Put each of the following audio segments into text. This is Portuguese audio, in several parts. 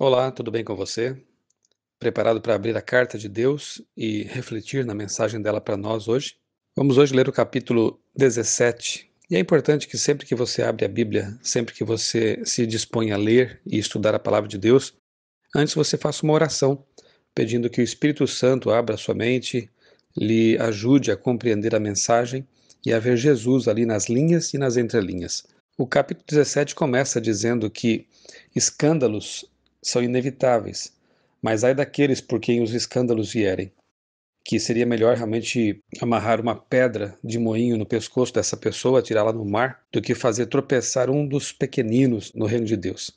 Olá, tudo bem com você? Preparado para abrir a carta de Deus e refletir na mensagem dela para nós hoje? Vamos hoje ler o capítulo 17. E é importante que sempre que você abre a Bíblia, sempre que você se dispõe a ler e estudar a palavra de Deus, antes você faça uma oração, pedindo que o Espírito Santo abra sua mente, lhe ajude a compreender a mensagem e a ver Jesus ali nas linhas e nas entrelinhas. O capítulo 17 começa dizendo que escândalos são inevitáveis, mas ai daqueles por quem os escândalos vierem, que seria melhor realmente amarrar uma pedra de moinho no pescoço dessa pessoa, tirá-la no mar, do que fazer tropeçar um dos pequeninos no reino de Deus.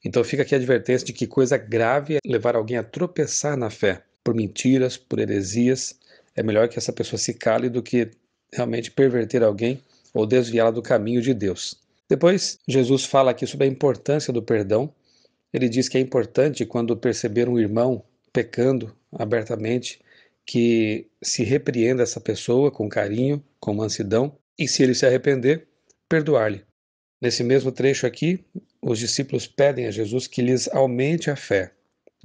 Então fica aqui a advertência de que coisa grave é levar alguém a tropeçar na fé, por mentiras, por heresias. É melhor que essa pessoa se cale do que realmente perverter alguém ou desviá-la do caminho de Deus. Depois, Jesus fala aqui sobre a importância do perdão. Ele diz que é importante, quando perceber um irmão pecando abertamente, que se repreenda essa pessoa com carinho, com mansidão, e se ele se arrepender, perdoar-lhe. Nesse mesmo trecho aqui, os discípulos pedem a Jesus que lhes aumente a fé.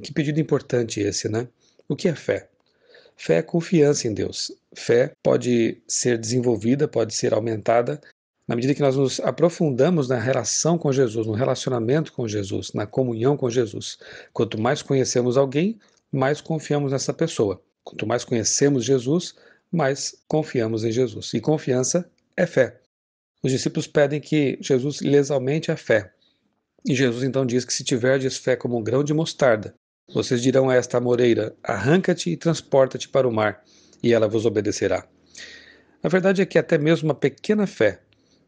Que pedido importante esse, né? O que é fé? Fé é confiança em Deus. Fé pode ser desenvolvida, pode ser aumentada na medida que nós nos aprofundamos na relação com Jesus, no relacionamento com Jesus, na comunhão com Jesus. Quanto mais conhecemos alguém, mais confiamos nessa pessoa. Quanto mais conhecemos Jesus, mais confiamos em Jesus. E confiança é fé. Os discípulos pedem que Jesus lhes aumente a fé. E Jesus então diz que se tiverdes fé como um grão de mostarda, vocês dirão a esta amoreira: arranca-te e transporta-te para o mar, e ela vos obedecerá. A verdade é que até mesmo uma pequena fé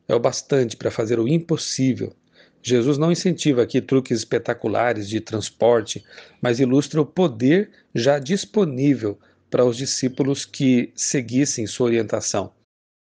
é o bastante para fazer o impossível. Jesus não incentiva aqui truques espetaculares de transporte, mas ilustra o poder já disponível para os discípulos que seguissem sua orientação.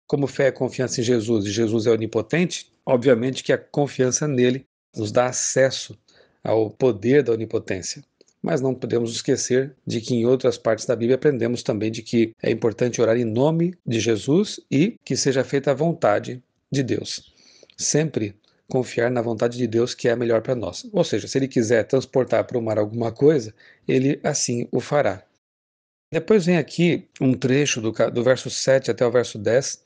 Como fé é confiança em Jesus e Jesus é onipotente, obviamente que a confiança nele nos dá acesso ao poder da onipotência. Mas não podemos esquecer de que em outras partes da Bíblia aprendemos também de que é importante orar em nome de Jesus e que seja feita a vontade de Deus. Sempre confiar na vontade de Deus, que é a melhor para nós. Ou seja, se ele quiser transportar para o mar alguma coisa, ele assim o fará. Depois vem aqui um trecho do verso 7 até o verso 10,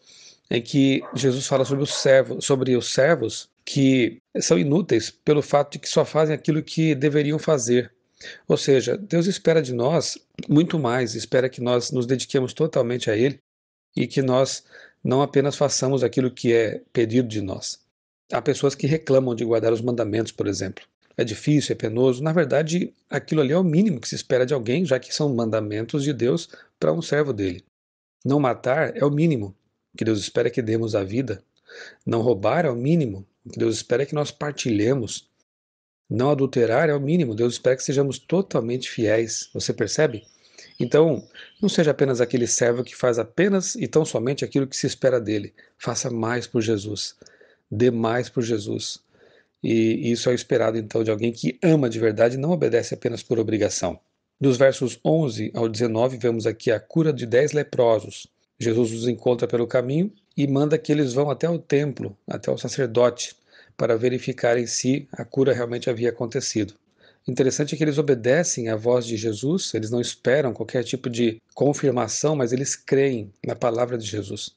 em que Jesus fala sobre os servos que são inúteis pelo fato de que só fazem aquilo que deveriam fazer. Ou seja, Deus espera de nós muito mais, espera que nós nos dediquemos totalmente a Ele e que nós não apenas façamos aquilo que é pedido de nós. Há pessoas que reclamam de guardar os mandamentos, por exemplo. É difícil, é penoso. Na verdade, aquilo ali é o mínimo que se espera de alguém, já que são mandamentos de Deus para um servo dele. Não matar é o mínimo que Deus espera que demos à vida. Não roubar é o mínimo que Deus espera que nós partilhemos. Não adulterar é o mínimo. Deus espera que sejamos totalmente fiéis. Você percebe? Então, não seja apenas aquele servo que faz apenas e tão somente aquilo que se espera dele. Faça mais por Jesus. Dê mais por Jesus. E isso é o esperado, então, de alguém que ama de verdade e não obedece apenas por obrigação. Dos versos 11 ao 19, vemos aqui a cura de 10 leprosos. Jesus os encontra pelo caminho e manda que eles vão até o templo, até o sacerdote, para verificarem se a cura realmente havia acontecido. Interessante é que eles obedecem à voz de Jesus, eles não esperam qualquer tipo de confirmação, mas eles creem na palavra de Jesus.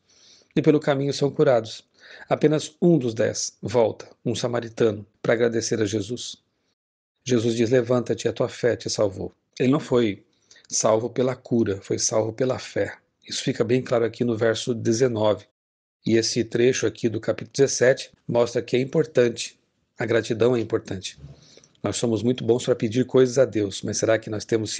E pelo caminho são curados. Apenas um dos 10 volta, um samaritano, para agradecer a Jesus. Jesus diz: levanta-te, a tua fé te salvou. Ele não foi salvo pela cura, foi salvo pela fé. Isso fica bem claro aqui no verso 19. E esse trecho aqui do capítulo 17 mostra que é importante, a gratidão é importante. Nós somos muito bons para pedir coisas a Deus, mas será que nós temos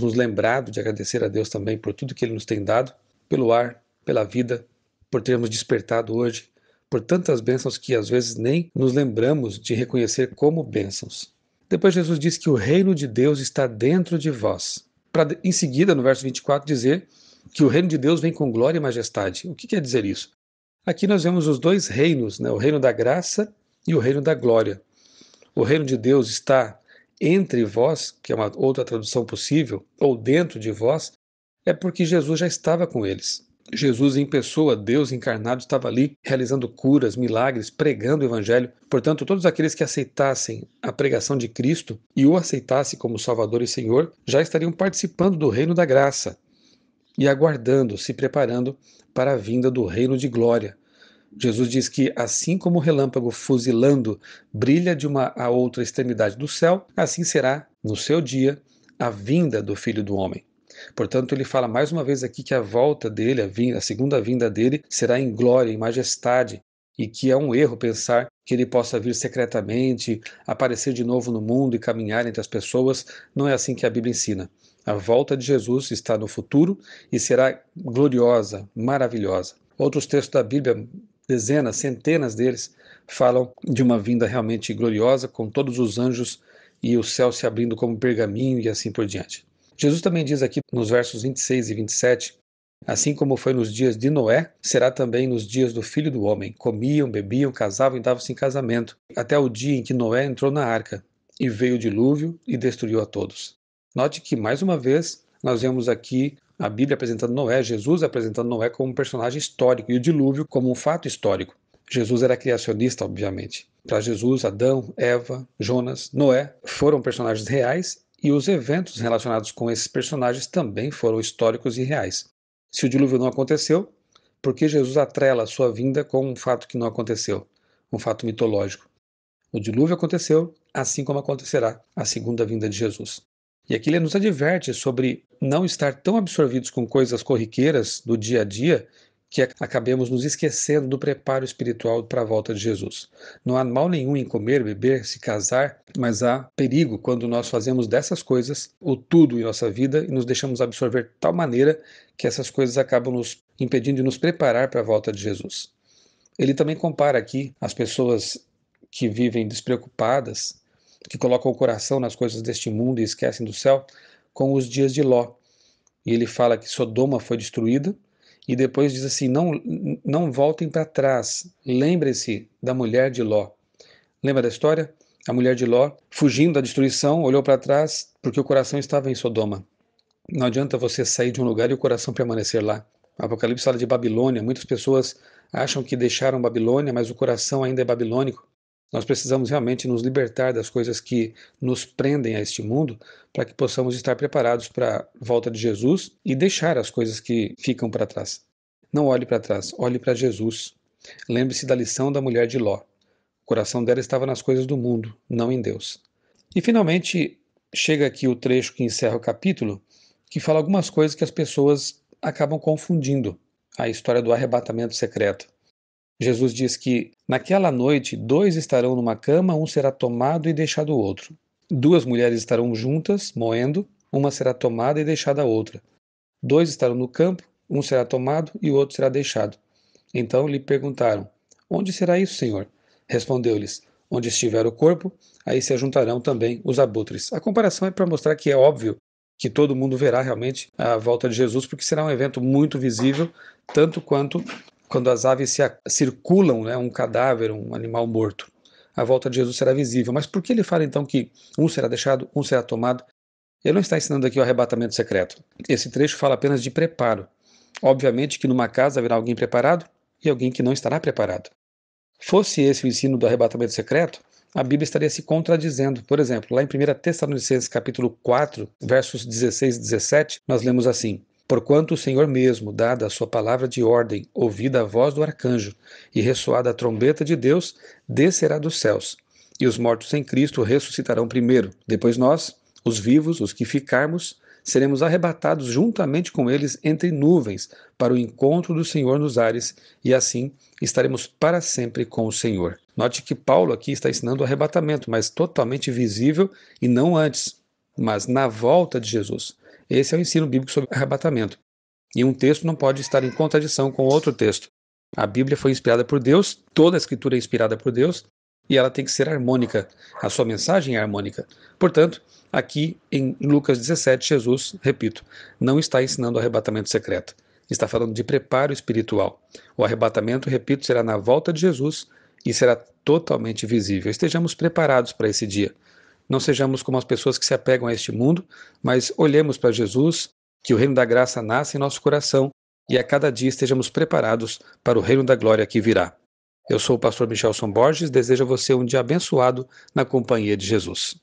nos lembrado de agradecer a Deus também por tudo que Ele nos tem dado? Pelo ar, pela vida, por termos despertado hoje, por tantas bênçãos que às vezes nem nos lembramos de reconhecer como bênçãos. Depois Jesus diz que o reino de Deus está dentro de vós. Para em seguida, no verso 24, dizer que o reino de Deus vem com glória e majestade. O que quer dizer isso? Aqui nós vemos os dois reinos, né? O reino da graça e o reino da glória. O reino de Deus está entre vós, que é uma outra tradução possível, ou dentro de vós, é porque Jesus já estava com eles. Jesus em pessoa, Deus encarnado, estava ali realizando curas, milagres, pregando o evangelho. Portanto, todos aqueles que aceitassem a pregação de Cristo e o aceitassem como Salvador e Senhor, já estariam participando do reino da graça e aguardando, se preparando para a vinda do reino de glória. Jesus diz que assim como o relâmpago fuzilando brilha de uma a outra extremidade do céu, assim será, no seu dia, a vinda do Filho do Homem. Portanto, ele fala mais uma vez aqui que a volta dele, a segunda vinda dele, será em glória, em majestade, e que é um erro pensar que ele possa vir secretamente, aparecer de novo no mundo e caminhar entre as pessoas. Não é assim que a Bíblia ensina. A volta de Jesus está no futuro e será gloriosa, maravilhosa. Outros textos da Bíblia, dezenas, centenas deles, falam de uma vinda realmente gloriosa, com todos os anjos e o céu se abrindo como pergaminho e assim por diante. Jesus também diz aqui nos versos 26 e 27, assim como foi nos dias de Noé, será também nos dias do Filho do Homem. Comiam, bebiam, casavam e davam-se em casamento, até o dia em que Noé entrou na arca, e veio o dilúvio e destruiu a todos. Note que, mais uma vez, nós vemos aqui a Bíblia apresentando Noé, Jesus apresentando Noé como um personagem histórico e o dilúvio como um fato histórico. Jesus era criacionista, obviamente. Para Jesus, Adão, Eva, Jonas, Noé foram personagens reais e os eventos relacionados com esses personagens também foram históricos e reais. Se o dilúvio não aconteceu, por que Jesus atrela a sua vinda com um fato que não aconteceu? Um fato mitológico. O dilúvio aconteceu, assim como acontecerá a segunda vinda de Jesus. E aqui ele nos adverte sobre não estar tão absorvidos com coisas corriqueiras do dia a dia que acabemos nos esquecendo do preparo espiritual para a volta de Jesus. Não há mal nenhum em comer, beber, se casar, mas há perigo quando nós fazemos dessas coisas o tudo em nossa vida e nos deixamos absorver de tal maneira que essas coisas acabam nos impedindo de nos preparar para a volta de Jesus. Ele também compara aqui as pessoas que vivem despreocupadas, que colocam o coração nas coisas deste mundo e esquecem do céu, com os dias de Ló. E ele fala que Sodoma foi destruída, e depois diz assim, não voltem para trás, lembre-se da mulher de Ló. Lembra da história? A mulher de Ló, fugindo da destruição, olhou para trás porque o coração estava em Sodoma. Não adianta você sair de um lugar e o coração permanecer lá. O Apocalipse fala de Babilônia, muitas pessoas acham que deixaram Babilônia, mas o coração ainda é babilônico. Nós precisamos realmente nos libertar das coisas que nos prendem a este mundo para que possamos estar preparados para a volta de Jesus e deixar as coisas que ficam para trás. Não olhe para trás, olhe para Jesus. Lembre-se da lição da mulher de Ló. O coração dela estava nas coisas do mundo, não em Deus. E finalmente chega aqui o trecho que encerra o capítulo, que fala algumas coisas que as pessoas acabam confundindo. A história do arrebatamento secreto. Jesus diz que naquela noite 2 estarão numa cama, um será tomado e deixado o outro. 2 mulheres estarão juntas, moendo, uma será tomada e deixada a outra. 2 estarão no campo, um será tomado e o outro será deixado. Então lhe perguntaram, onde será isso, Senhor? Respondeu-lhes, onde estiver o corpo, aí se ajuntarão também os abutres. A comparação é para mostrar que é óbvio que todo mundo verá realmente a volta de Jesus, porque será um evento muito visível, tanto quanto quando as aves circulam, né, um cadáver, um animal morto. A volta de Jesus será visível. Mas por que ele fala então que um será deixado, um será tomado? Ele não está ensinando aqui o arrebatamento secreto. Esse trecho fala apenas de preparo. Obviamente que numa casa haverá alguém preparado e alguém que não estará preparado. Fosse esse o ensino do arrebatamento secreto, a Bíblia estaria se contradizendo. Por exemplo, lá em 1 Tessalonicenses capítulo 4, versos 16 e 17, nós lemos assim: Porquanto o Senhor mesmo, dada a sua palavra de ordem, ouvida a voz do arcanjo e ressoada a trombeta de Deus, descerá dos céus, e os mortos em Cristo ressuscitarão primeiro. Depois nós, os vivos, os que ficarmos, seremos arrebatados juntamente com eles entre nuvens para o encontro do Senhor nos ares, e assim estaremos para sempre com o Senhor. Note que Paulo aqui está ensinando o arrebatamento, mas totalmente visível e não antes, mas na volta de Jesus. Esse é o ensino bíblico sobre arrebatamento. E um texto não pode estar em contradição com outro texto. A Bíblia foi inspirada por Deus, toda a Escritura é inspirada por Deus, e ela tem que ser harmônica. A sua mensagem é harmônica. Portanto, aqui em Lucas 17, Jesus, repito, não está ensinando o arrebatamento secreto. Está falando de preparo espiritual. O arrebatamento, repito, será na volta de Jesus e será totalmente visível. Estejamos preparados para esse dia. Não sejamos como as pessoas que se apegam a este mundo, mas olhemos para Jesus, que o reino da graça nasce em nosso coração e a cada dia estejamos preparados para o reino da glória que virá. Eu sou o pastor Michelson Borges, desejo a você um dia abençoado na companhia de Jesus.